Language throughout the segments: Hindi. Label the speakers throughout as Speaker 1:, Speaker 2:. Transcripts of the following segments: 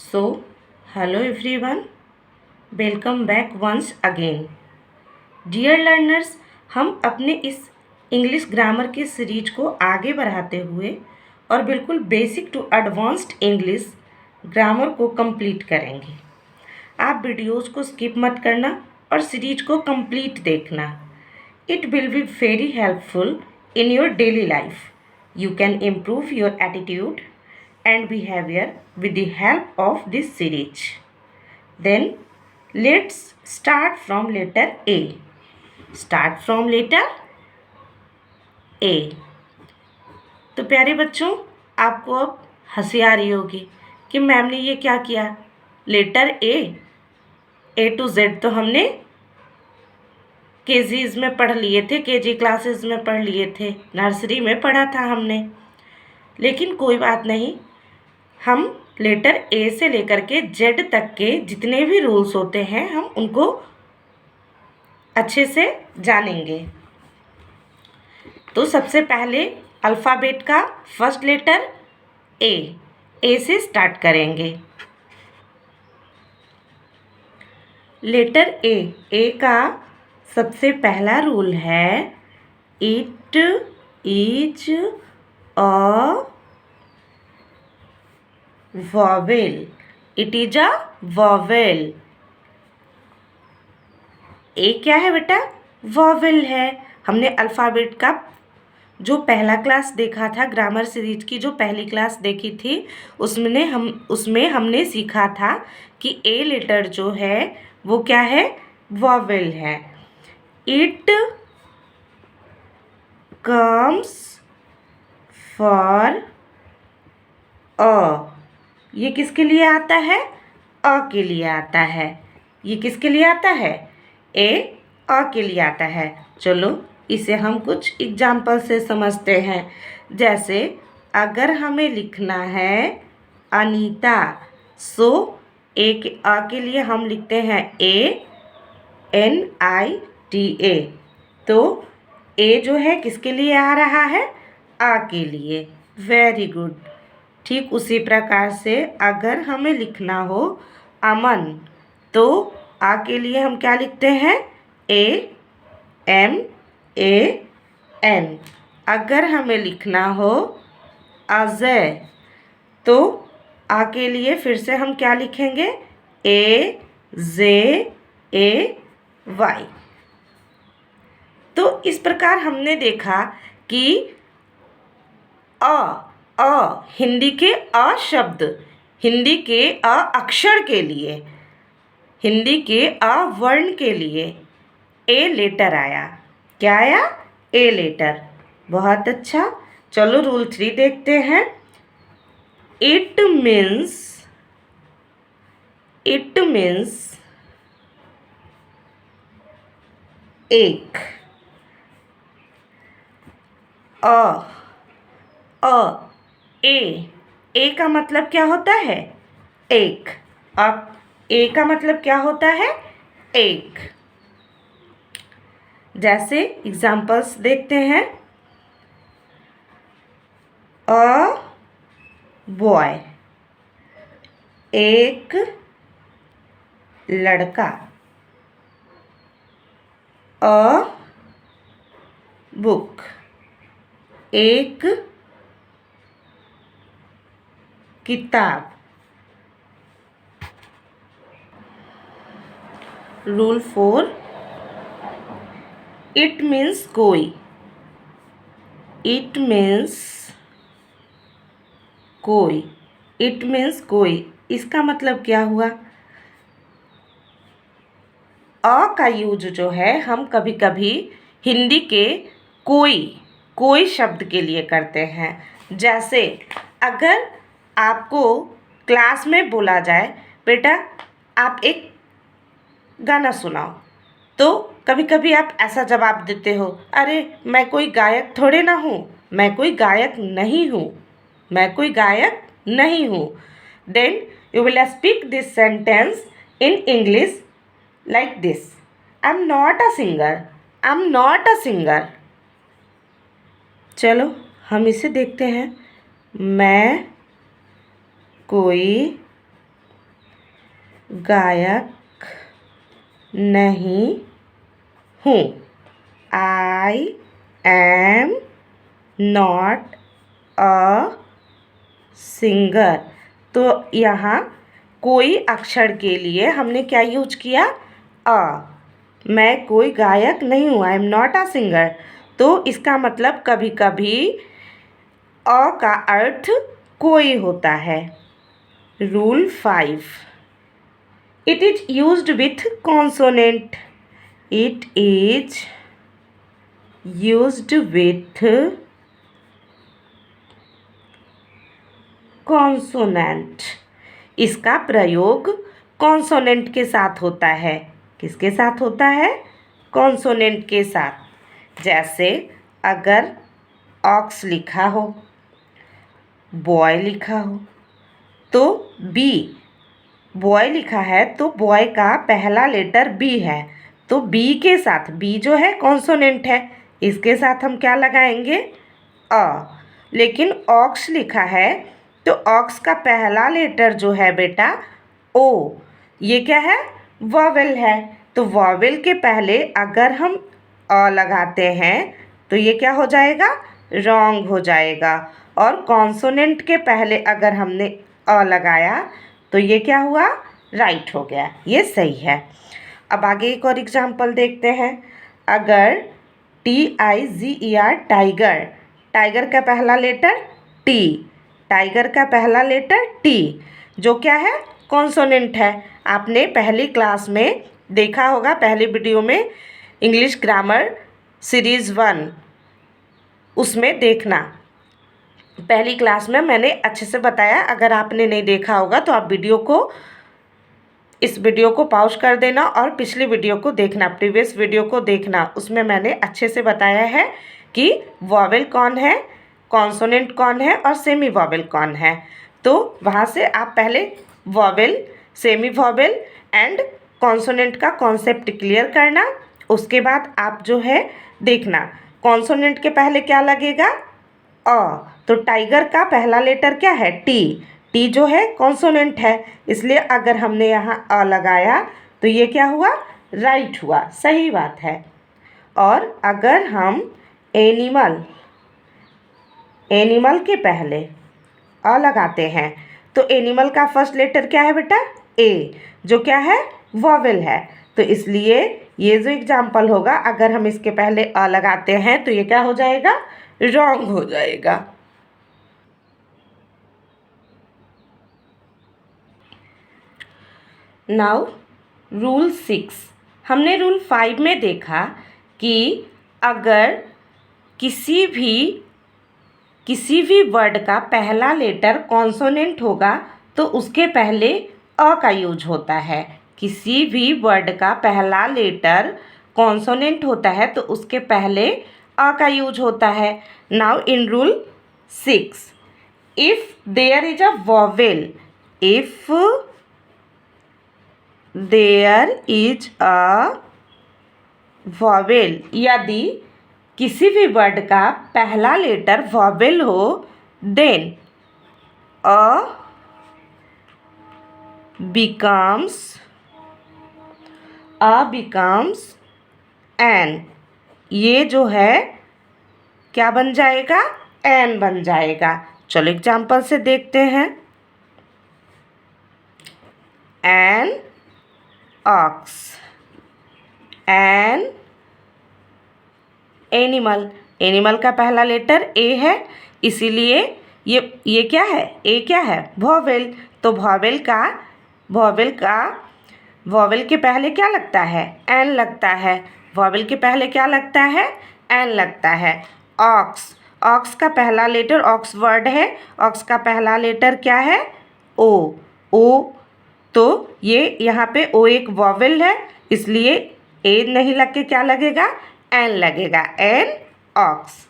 Speaker 1: So, hello everyone, welcome back once again. Dear learners, हम अपने इस इंग्लिश ग्रामर की सीरीज को आगे बढ़ाते हुए और बिल्कुल basic to advanced English grammar को कंप्लीट करेंगे। आप वीडियोस को स्किप मत करना और सीरीज को कंप्लीट देखना। It will be very helpful in your daily life. You can improve your attitude and behavior with the help of this series. Then let's start from letter A. Start from letter A. तो प्यारे बच्चों, आपको अब हंसी आ रही होगी कि मैम ने ये क्या किया। लेटर ए टू जेड तो हमने केजीज में पढ़ लिए थे, केजी क्लासेस में पढ़ लिए थे, नर्सरी में पढ़ा था हमने। लेकिन कोई बात नहीं, हम लेटर ए से लेकर के जेड तक के जितने भी रूल्स होते हैं हम उनको अच्छे से जानेंगे। तो सबसे पहले अल्फ़ाबेट का फर्स्ट लेटर ए से स्टार्ट करेंगे। लेटर ए का सबसे पहला रूल है it is a vowel. It is a vowel. A क्या है बेटा? वॉवेल है। हमने अल्फ़ाबेट का जो पहला क्लास देखा था, ग्रामर सीरीज की जो पहली क्लास देखी थी, उसमें हमने सीखा था कि ए लेटर जो है वो क्या है? वॉवेल है. It comes for a. ये किसके लिए आता है? अ के लिए आता है. ये किसके लिए आता है? अ के लिए आता है. चलो इसे हम कुछ एग्जाम्पल से समझते हैं। जैसे अगर हमें लिखना है अनीता, सो अ के लिए हम लिखते हैं ANITA. तो ए जो है किसके लिए आ रहा है? आ के लिए. Very good. ठीक उसी प्रकार से अगर हमें लिखना हो अमन, तो आ के लिए हम क्या लिखते हैं? AMAN. अगर हमें लिखना हो अजय, तो आ के लिए फिर से हम क्या लिखेंगे? AJAY. तो इस प्रकार हमने देखा कि हिंदी के अ शब्द, हिंदी के अ अक्षर के लिए, हिंदी के अ वर्ण के लिए ए लेटर आया. क्या आया? A letter. बहुत अच्छा. चलो रूल 3 देखते हैं. इट मीन्स एक. ए का मतलब क्या होता है? एक. अब ए का मतलब क्या होता है? एक. जैसे एग्जाम्पल्स देखते हैं. अ बॉय, एक लड़का. अ बुक, एक किताब. रूल 4. इट मीन्स कोई. इट मीन्स कोई. इट मीन्स कोई. इसका मतलब क्या हुआ? अ का यूज जो है हम कभी कभी हिंदी के कोई शब्द के लिए करते हैं. जैसे अगर आपको क्लास में बोला जाए बेटा आप एक गाना सुनाओ, तो कभी कभी आप ऐसा जवाब देते हो, अरे मैं कोई गायक थोड़े ना हूँ, मैं कोई गायक नहीं हूँ, मैं कोई गायक नहीं हूँ. Then you will speak this sentence in English like this. I am not a singer. I am not a singer. चलो हम इसे देखते हैं. मैं कोई गायक नहीं हूँ। आई एम नॉट अ सिंगर। तो यहाँ कोई अक्षर के लिए हमने क्या यूज किया? अ। मैं कोई गायक नहीं हूँ, आई एम नॉट अ सिंगर। तो इसका मतलब कभी कभी अ का अर्थ कोई होता है। Rule 5, it is used with consonant. It is used with consonant. इसका प्रयोग कॉन्सोनेंट के साथ होता है। किसके साथ होता है? कॉन्सोनेंट के साथ। जैसे अगर ऑक्स लिखा हो, बॉय लिखा हो, तो बी, बॉय लिखा है तो बॉय का पहला लेटर बी है, तो बी के साथ, बी जो है कॉन्सोनेंट है, इसके साथ हम क्या लगाएंगे? अ। लेकिन ऑक्स लिखा है तो ऑक्स का पहला लेटर जो है बेटा ओ, ये क्या है? वॉवेल है। तो वॉवेल के पहले अगर हम अ लगाते हैं तो ये क्या हो जाएगा? रॉन्ग हो जाएगा। और कॉन्सोनेंट के पहले अगर हमने अ लगाया तो ये क्या हुआ? राइट हो गया, ये सही है। अब आगे एक और एग्जाम्पल देखते हैं। अगर TIGER, टाइगर, टाइगर का पहला लेटर टी, टाइगर का पहला लेटर टी, जो क्या है? कॉन्सोनेंट है। आपने पहली क्लास में देखा होगा, पहली वीडियो में, इंग्लिश ग्रामर सीरीज़ 1, उसमें देखना, पहली क्लास में मैंने अच्छे से बताया। अगर आपने नहीं देखा होगा तो आप इस वीडियो को पॉज कर देना और पिछली वीडियो को देखना, प्रीवियस वीडियो को देखना। उसमें मैंने अच्छे से बताया है कि वॉवेल कौन है, कॉन्सोनेंट कौन है और सेमी वॉवेल कौन है। तो वहाँ से आप पहले vowel, semi vowel and consonant का कॉन्सेप्ट क्लियर करना। उसके बाद आप जो है देखना, कॉन्सोनेंट के पहले क्या लगेगा? अ। तो टाइगर का पहला लेटर क्या है? टी, टी जो है कॉन्सोनेंट है, इसलिए अगर हमने यहाँ अ लगाया तो ये क्या हुआ? राइट हुआ, सही बात है। और अगर हम एनिमल, एनिमल के पहले अ लगाते हैं तो एनिमल का फर्स्ट लेटर क्या है बेटा? ए, जो क्या है? वॉवेल है। तो इसलिए ये जो एग्जाम्पल होगा, अगर हम इसके पहले अ लगाते हैं तो ये क्या हो जाएगा? रॉन्ग हो जाएगा। नाउ रूल 6, हमने रूल 5 में देखा कि अगर किसी भी वर्ड का पहला लेटर कॉन्सोनेंट होगा तो उसके पहले अ का यूज होता है। किसी भी वर्ड का पहला लेटर कॉन्सोनेंट होता है तो उसके पहले अ का यूज होता है। Now in rule 6, if there is a vowel, if there is a vowel, यदि किसी भी वर्ड का पहला लेटर वॉवेल हो, देन अ बिकम्स एन, ये जो है क्या बन जाएगा? एन बन जाएगा। चलो एग्जाम्पल से देखते हैं। An ox, an animal, animal का पहला लेटर ए है, इसीलिए ये क्या है? ए क्या है? वॉवेल। तो वॉवेल के पहले क्या लगता है? एन लगता है। वॉवेल के पहले क्या लगता है? एन लगता है। ऑक्स, ऑक्स का पहला लेटर, ऑक्स वर्ड है, ऑक्स का पहला लेटर क्या है? ओ, ओ, तो ये यहाँ पे ओ एक वॉवेल है, इसलिए ए नहीं लग के क्या लगेगा? एन लगेगा, एन ऑक्स।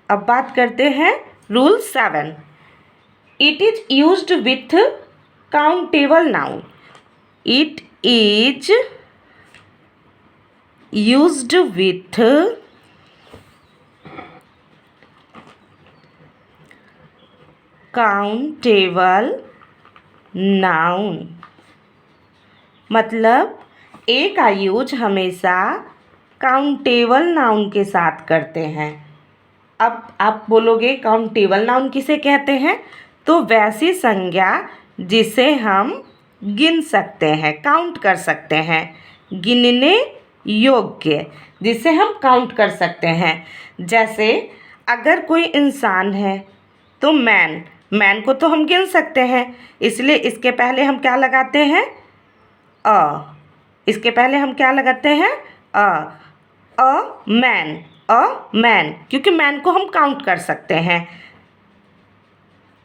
Speaker 1: अब बात करते हैं rule 7, it is used with countable noun. It is used with countable noun. मतलब ए का यूज हमेशा काउंटेबल नाउन के साथ करते हैं। अब आप बोलोगे काउंटेबल नाउन किसे कहते हैं? तो वैसी संज्ञा जिसे हम गिन सकते हैं, काउंट कर सकते हैं, गिनने योग्य, जिसे हम काउंट कर सकते हैं। जैसे अगर कोई इंसान है तो मैन को तो हम गिन सकते हैं, इसलिए इसके पहले हम क्या लगाते हैं? अ। इसके पहले हम क्या लगाते हैं? अ मैन, क्योंकि मैन को हम काउंट कर सकते हैं।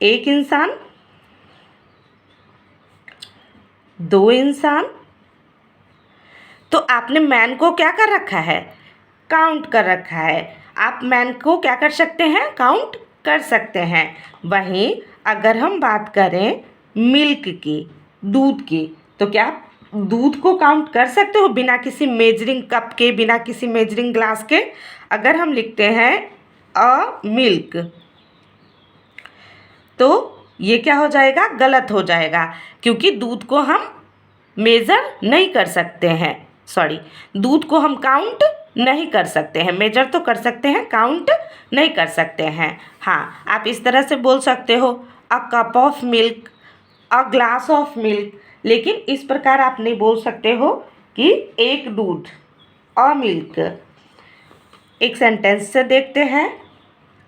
Speaker 1: एक इंसान, दो इंसान, तो आपने मैन को क्या कर रखा है? काउंट कर रखा है। आप मैन को क्या कर सकते हैं? काउंट कर सकते हैं। वहीं अगर हम बात करें मिल्क की, दूध की, तो क्या आप दूध को काउंट कर सकते हो बिना किसी मेजरिंग कप के, बिना किसी मेजरिंग ग्लास के? अगर हम लिखते हैं अ मिल्क, तो ये क्या हो जाएगा? गलत हो जाएगा, क्योंकि दूध को हम मेज़र नहीं कर सकते हैं। सॉरी, दूध को हम काउंट नहीं कर सकते हैं। मेजर तो कर सकते हैं, काउंट नहीं कर सकते हैं। हाँ, आप इस तरह से बोल सकते हो a cup of milk, a glass of milk, लेकिन इस प्रकार आप नहीं बोल सकते हो कि एक दूध, अ मिल्क। एक सेंटेंस से देखते हैं।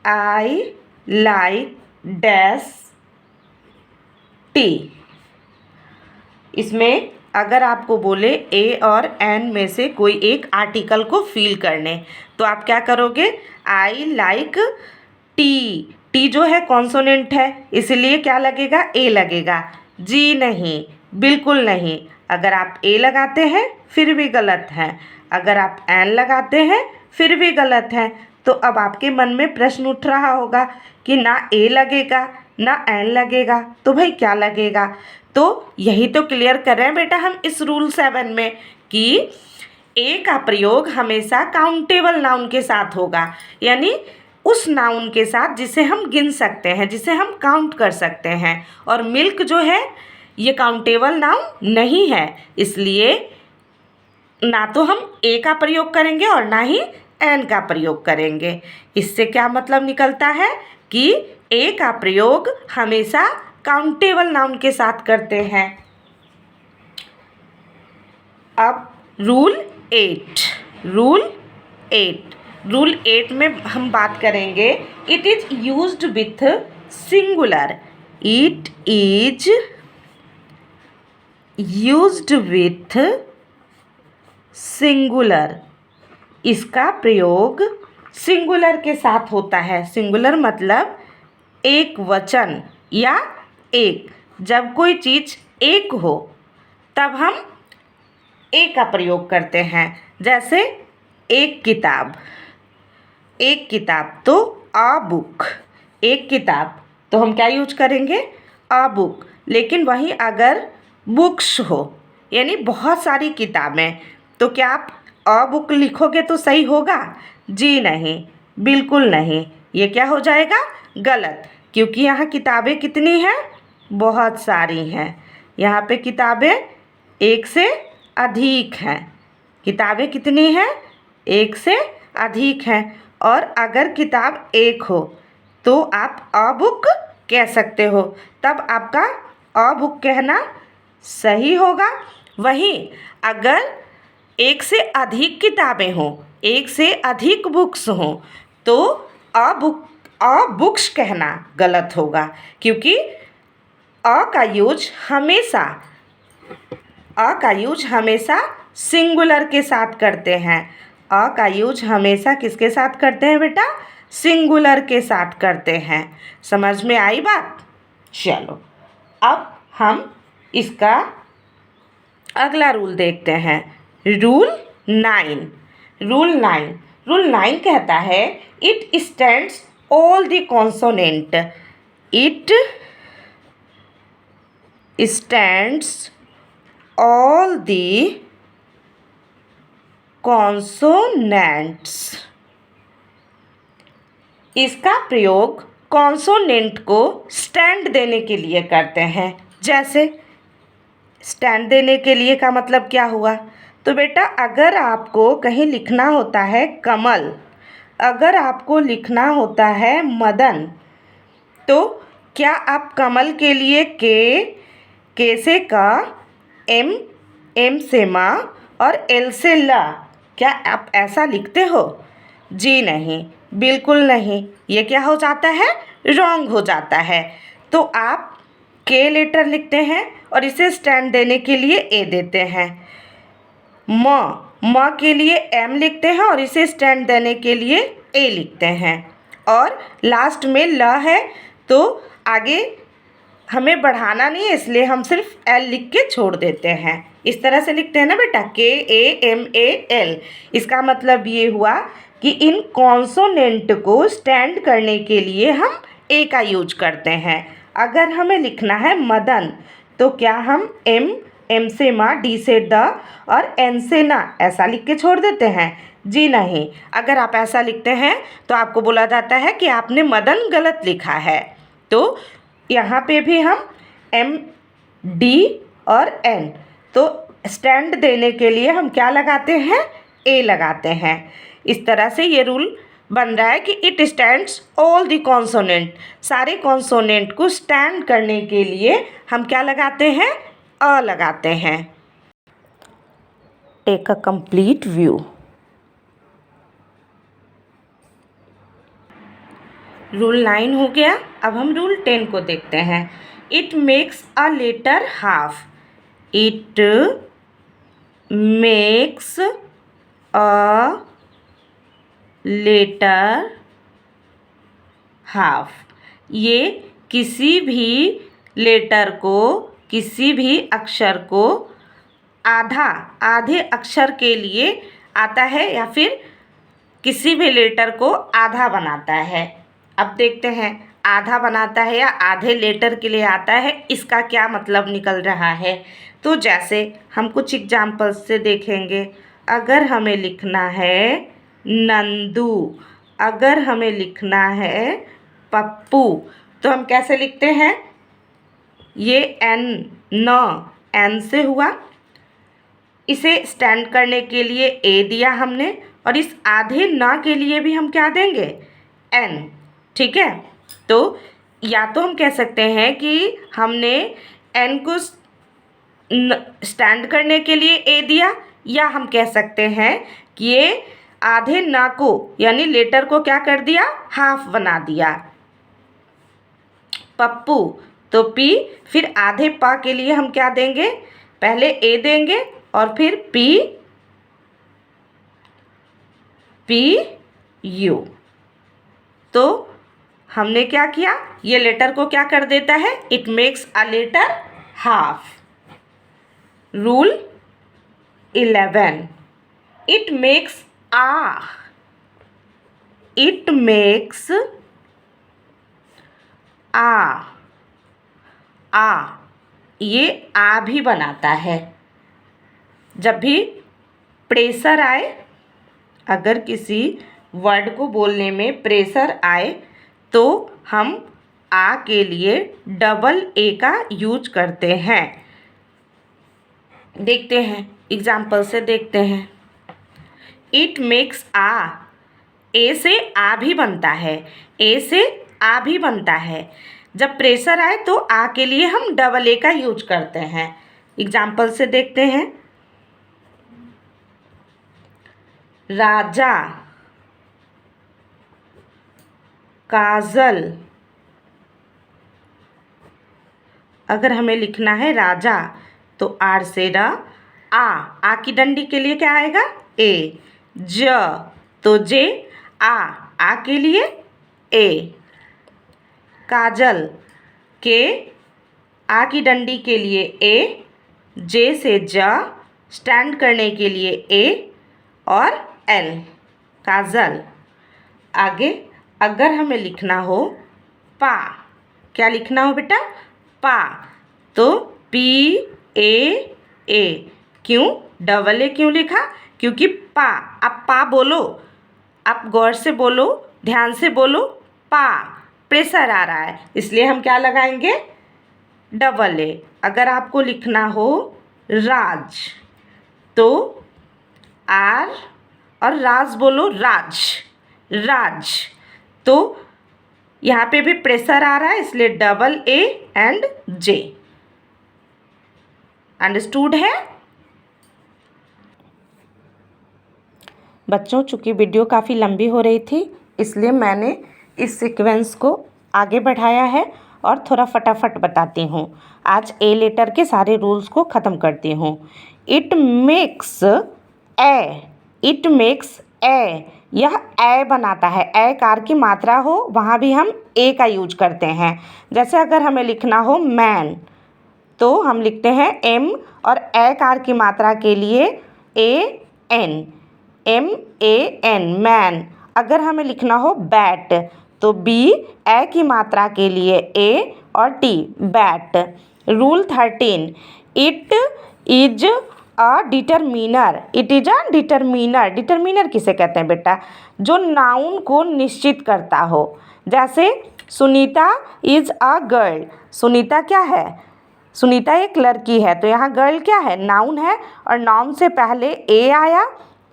Speaker 1: I like dash T. इसमें अगर आपको बोले ए और एन में से कोई एक आर्टिकल को फिल करने, तो आप क्या करोगे? I like T. टी जो है कॉन्सोनेंट है, इसलिए क्या लगेगा? ए लगेगा। जी नहीं, बिल्कुल नहीं। अगर आप ए लगाते हैं फिर भी गलत है, अगर आप एन लगाते हैं फिर भी गलत है। तो अब आपके मन में प्रश्न उठ रहा होगा कि ना ए लगेगा ना एन लगेगा, तो भाई क्या लगेगा? तो यही तो क्लियर कर रहे हैं बेटा हम इस रूल 7 में कि ए का प्रयोग हमेशा काउंटेबल नाउन के साथ होगा, यानी उस नाउन के साथ जिसे हम गिन सकते हैं, जिसे हम काउंट कर सकते हैं। और मिल्क जो है ये काउंटेबल नाउन नहीं है, इसलिए ना तो हम ए का प्रयोग करेंगे और ना ही एन का प्रयोग करेंगे। इससे क्या मतलब निकलता है कि ए का प्रयोग हमेशा काउंटेबल नाउन के साथ करते हैं। अब रूल 8 में हम बात करेंगे it is used with singular. It is used with singular. इसका प्रयोग सिंगुलर के साथ होता है। सिंगुलर मतलब एक वचन या एक, जब कोई चीज़ एक हो तब हम ए का प्रयोग करते हैं। जैसे एक किताब, तो अ बुक। एक किताब तो हम क्या यूज करेंगे? A book. लेकिन वहीं अगर बुक्स हो, यानी बहुत सारी किताबें, तो क्या आप अ बुक लिखोगे तो सही होगा? जी नहीं, बिल्कुल नहीं। ये क्या हो जाएगा? गलत, क्योंकि यहाँ किताबें कितनी हैं? बहुत सारी हैं। यहाँ पे किताबें एक से अधिक हैं। किताबें कितनी हैं? एक से अधिक हैं। और अगर किताब एक हो तो आप अ बुक कह सकते हो, तब आपका अ बुक कहना सही होगा। वहीं अगर एक से अधिक किताबें हों, एक से अधिक बुक्स हों, तो अ बुक्स कहना गलत होगा, क्योंकि अ का यूज हमेशा सिंगुलर के साथ करते हैं। अ का यूज हमेशा किसके साथ करते हैं बेटा? सिंगुलर के साथ करते हैं। समझ में आई बात? चलो, अब हम इसका अगला रूल देखते हैं। रूल 9 कहता है it stands all the consonant. It stands all the consonants। इसका प्रयोग कॉन्सोनेंट को स्टैंड देने के लिए करते हैं। जैसे स्टैंड देने के लिए का मतलब क्या हुआ? तो बेटा अगर आपको कहीं लिखना होता है कमल, अगर आपको लिखना होता है मदन, तो क्या आप कमल के लिए के से का, एम से माँ और एल से ला, क्या आप ऐसा लिखते हो? जी नहीं, बिल्कुल नहीं। ये क्या हो जाता है? रॉन्ग हो जाता है। तो आप के लेटर लिखते हैं और इसे स्टैंड देने के लिए ए देते हैं। म के लिए एम लिखते हैं और इसे स्टैंड देने के लिए ए लिखते हैं। और लास्ट में ल है, तो आगे हमें बढ़ाना नहीं है, इसलिए हम सिर्फ एल लिख के छोड़ देते हैं। इस तरह से लिखते हैं ना बेटा, KAMAL। इसका मतलब ये हुआ कि इन कॉन्सोनेंट को स्टैंड करने के लिए हम ए का यूज करते हैं। अगर हमें लिखना है मदन, तो क्या हम एम से माँ, डी से द और एन से ना ऐसा लिख के छोड़ देते हैं? जी नहीं। अगर आप ऐसा लिखते हैं तो आपको बोला जाता है कि आपने मदन गलत लिखा है। तो यहाँ पे भी हम एम, डी और एन, तो स्टैंड देने के लिए हम क्या लगाते हैं? ए लगाते हैं। इस तरह से ये रूल बन रहा है कि it stands all the consonant, सारे कॉन्सोनेंट को स्टैंड करने के लिए हम क्या लगाते हैं? अ लगाते हैं। Take a complete view. Rule 9 हो गया। अब हम रूल 10 को देखते हैं। It makes a letter half. It makes a letter half. ये किसी भी लेटर को, किसी भी अक्षर को आधे अक्षर के लिए आता है, या फिर किसी भी लेटर को आधा बनाता है। अब देखते हैं आधा बनाता है या आधे लेटर के लिए आता है, इसका क्या मतलब निकल रहा है। तो जैसे हम कुछ एग्जाम्पल्स से देखेंगे। अगर हमें लिखना है नंदू, अगर हमें लिखना है पप्पू, तो हम कैसे लिखते हैं? ये एन से हुआ, इसे स्टैंड करने के लिए ए दिया हमने, और इस आधे ना के लिए भी हम क्या देंगे? एन। ठीक है, तो या तो हम कह सकते हैं कि हमने एन को स्टैंड करने के लिए ए दिया, या हम कह सकते हैं कि ये आधे ना को, यानी लेटर को क्या कर दिया? हाफ बना दिया। पप्पू, तो पी, फिर आधे पा के लिए हम क्या देंगे? पहले ए देंगे और फिर यू। तो हमने क्या किया? ये लेटर को क्या कर देता है? It makes a letter half. Rule 11, it makes आ ये आ भी बनाता है। जब भी प्रेशर आए, अगर किसी वर्ड को बोलने में प्रेशर आए, तो हम आ के लिए डबल ए का यूज करते हैं। देखते हैं, एग्जाम्पल से देखते हैं। इट मेक्स ए से आ भी बनता है, ए से आ भी बनता है। जब प्रेशर आए तो आ के लिए हम डबल ए का यूज करते हैं। एग्जाम्पल से देखते हैं। राजा, काजल। अगर हमें लिखना है राजा, तो आर से रा, आ की डंडी के लिए क्या आएगा? ए। ज, तो जे, आ के लिए ए। काजल, के, आ की डंडी के लिए ए, जे से ज, स्टैंड करने के लिए ए और एल, काजल। आगे अगर हमें लिखना हो पा, क्या लिखना हो बेटा? पा, तो PA। क्यों डबल ए क्यों लिखा? क्योंकि पा, अब पा बोलो, आप गौर से बोलो, ध्यान से बोलो। पा, प्रेशर आ रहा है, इसलिए हम क्या लगाएंगे? Double A. अगर आपको लिखना हो राज तो आर और राज बोलो, राज, राज। तो यहाँ पे भी प्रेशर आ रहा है इसलिए double A and J. Understood है बच्चों? चूँकि वीडियो काफ़ी लंबी हो रही थी इसलिए मैंने इस सीक्वेंस को आगे बढ़ाया है और थोड़ा फटाफट बताती हूँ। आज ए लेटर के सारे रूल्स को ख़त्म करती हूँ। It makes a, it makes a, यह ए बनाता है। ए कार की मात्रा हो वहाँ भी हम ए का यूज करते हैं। जैसे अगर हमें लिखना हो मैन तो हम लिखते हैं एम और ए कार की मात्रा के लिए A N, M A N, man. अगर हमें लिखना हो बैट तो बी ए की मात्रा के लिए ए और T, bat. Rule 13, it is a determiner, it is a determiner. Determiner किसे कहते हैं बेटा? जो नाउन को निश्चित करता हो। जैसे Sunita is a girl, Sunita क्या है? सुनीता एक लड़की है। तो यहाँ गर्ल क्या है? नाउन है और नाउन से पहले ए आया।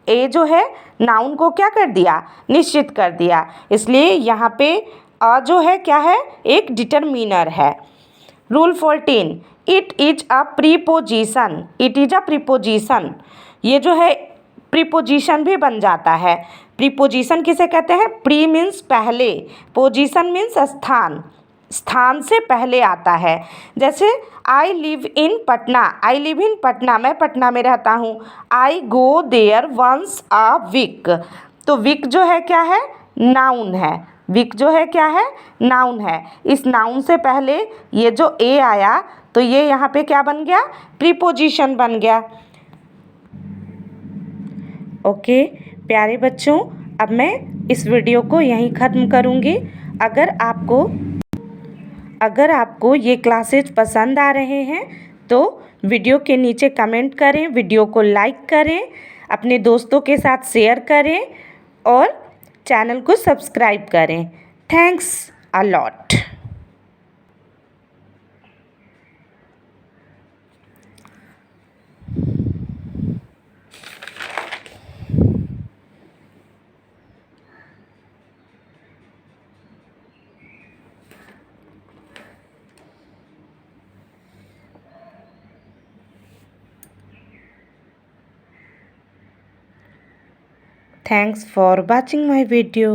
Speaker 1: ए जो है नाउन को क्या कर दिया? निश्चित कर दिया। इसलिए यहाँ पे अ जो है क्या है? एक डिटरमिनर है। Rule 14, it is a preposition, it is a preposition. ये जो है प्रीपोजिशन भी बन जाता है। प्रीपोजिशन किसे कहते हैं? प्री मीन्स पहले, पोजीशन मीन्स स्थान, स्थान से पहले आता है। जैसे I live in Patna, I live in Patna, मैं पटना में रहता हूँ। I go there once a week, तो वीक जो है क्या है? नाउन है। वीक जो है क्या है? नाउन है। इस नाउन से पहले ये जो ए आया तो ये यहाँ पे क्या बन गया? प्रीपोजिशन बन गया। ओके प्यारे बच्चों, अब मैं इस वीडियो को यहीं ख़त्म करूँगी। अगर आपको ये क्लासेज पसंद आ रहे हैं तो वीडियो के नीचे कमेंट करें, वीडियो को लाइक करें, अपने दोस्तों के साथ शेयर करें और चैनल को सब्सक्राइब करें। Thanks a lot. Thanks for watching my video.